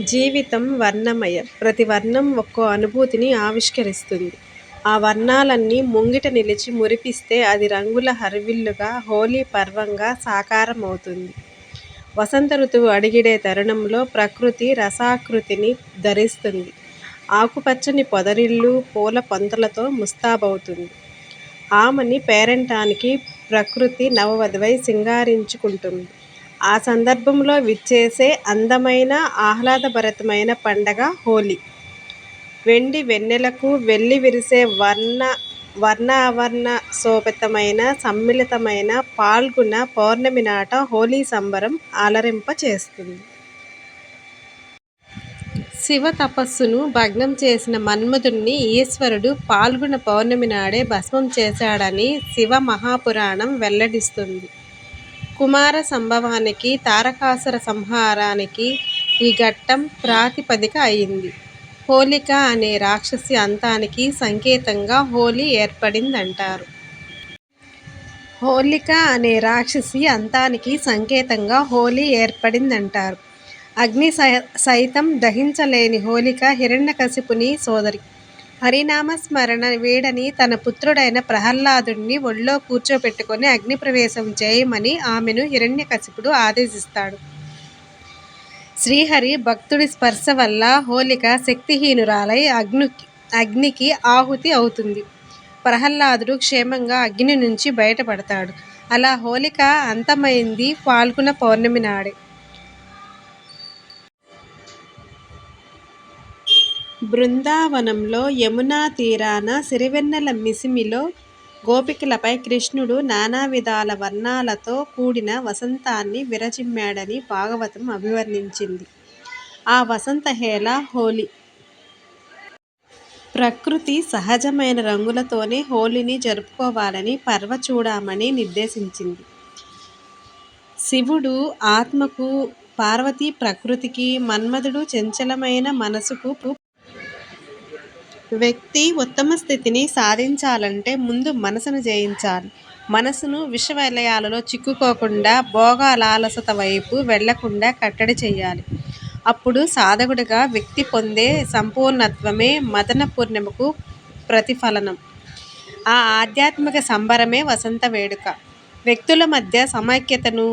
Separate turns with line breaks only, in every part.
జీవితం వర్ణమయం. ప్రతి వర్ణం ఒక్కో అనుభూతిని ఆవిష్కరిస్తుంది. ఆ వర్ణాలన్నీ ముంగిట నిలిచి మురిపిస్తే అది రంగుల హరివిల్లుగా, హోలీ పర్వంగా సాకారమవుతుంది. వసంత ఋతువు అడుగిడే తరుణంలో ప్రకృతి రసాకృతిని ధరిస్తుంది. ఆకుపచ్చని పొదరిల్లు పూల పొంతలతో ముస్తాబవుతుంది. ఆమని పేరంటానికి ప్రకృతి నవవధువై సింగారించుకుంటుంది. ఆ సందర్భంలో విచ్చేసే అందమైన, ఆహ్లాదభరితమైన పండగ హోలీ. వెండి వెన్నెలకు వెల్లివిరిసే వర్ణావర్ణ శోభితమైన సమ్మిళితమైన పాల్గుణ పౌర్ణమి నాట హోలీ సంబరం అలరింపచేస్తుంది. శివ తపస్సును భగ్నం చేసిన మన్మథుణ్ణి ఈశ్వరుడు పాల్గుణ పౌర్ణమి నాడే భస్మం చేశాడని శివ మహాపురాణం వెల్లడిస్తుంది. కుమార సంభవానికి, తారకాసుర సంహారానికి ఈ ఘట్టం ప్రాతిపదిక అయింది. హోలిక అనే రాక్షసి అంతానికి సంకేతంగా హోలీ ఏర్పడిందంటారు. హోలిక అనే రాక్షసి అంతానికి సంకేతంగా హోలీ ఏర్పడిందంటారు. అగ్ని సైతం దహించలేని హోలిక హిరణ్యకశిపుని సోదరి. హరినామస్మరణ వీడని తన పుత్రుడైన ప్రహ్లాదుడిని ఒళ్ళో కూర్చోపెట్టుకొని అగ్నిప్రవేశం చేయమని ఆమెను హిరణ్యకశిపుడు ఆదేశిస్తాడు. శ్రీహరి భక్తుడి స్పర్శ వల్ల హోలిక శక్తిహీనురాలై అగ్నికి ఆహుతి అవుతుంది. ప్రహ్లాదుడు క్షేమంగా అగ్ని నుంచి బయటపడతాడు. అలా హోలిక అంతమైంది ఫాల్గుణ పౌర్ణమి నాడే. బృందావనంలో యమునా తీరాన సిరివెన్నెల మిసిమిలో గోపికలపై కృష్ణుడు నానావిధాల వర్ణాలతో కూడిన వసంతాన్ని విరజిమ్మాడని భాగవతం అభివర్ణించింది. ఆ వసంతహేళ హోలీ. ప్రకృతి సహజమైన రంగులతోనే హోలీని జరుపుకోవాలని పర్వచూడామణి నిర్దేశించింది. శివుడు ఆత్మకు, పార్వతి ప్రకృతికి, మన్మథుడు చంచలమైన మనసుకు. వ్యక్తి ఉత్తమ స్థితిని సాధించాలంటే ముందు మనసును జయించాలి. మనసును విషవలయాలలో చిక్కుకోకుండా, భోగలాలసత వైపు వెళ్లకుండా కట్టడి చేయాలి. అప్పుడు సాధకుడిగా వ్యక్తి పొందే సంపూర్ణత్వమే మదన పూర్ణిమకు ప్రతిఫలనం. ఆ ఆధ్యాత్మిక సంబరమే వసంత వేడుక. వ్యక్తుల మధ్య సమైక్యతను,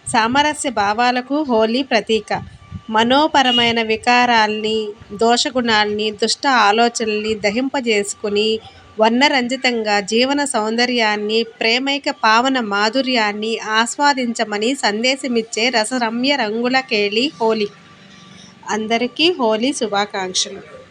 సామరస్య భావాలకు హోలీ ప్రతీక. మనోపరమైన వికారాల్ని, దోషగుణాల్ని, దుష్ట ఆలోచనల్ని దహింపజేసుకుని వర్ణరంజితంగా జీవన సౌందర్యాన్ని, ప్రేమైక పావన మాధుర్యాన్ని ఆస్వాదించమని సందేశమిచ్చే రసరమ్య రంగుల కేళి హోలీ. అందరికీ హోలీ శుభాకాంక్షలు.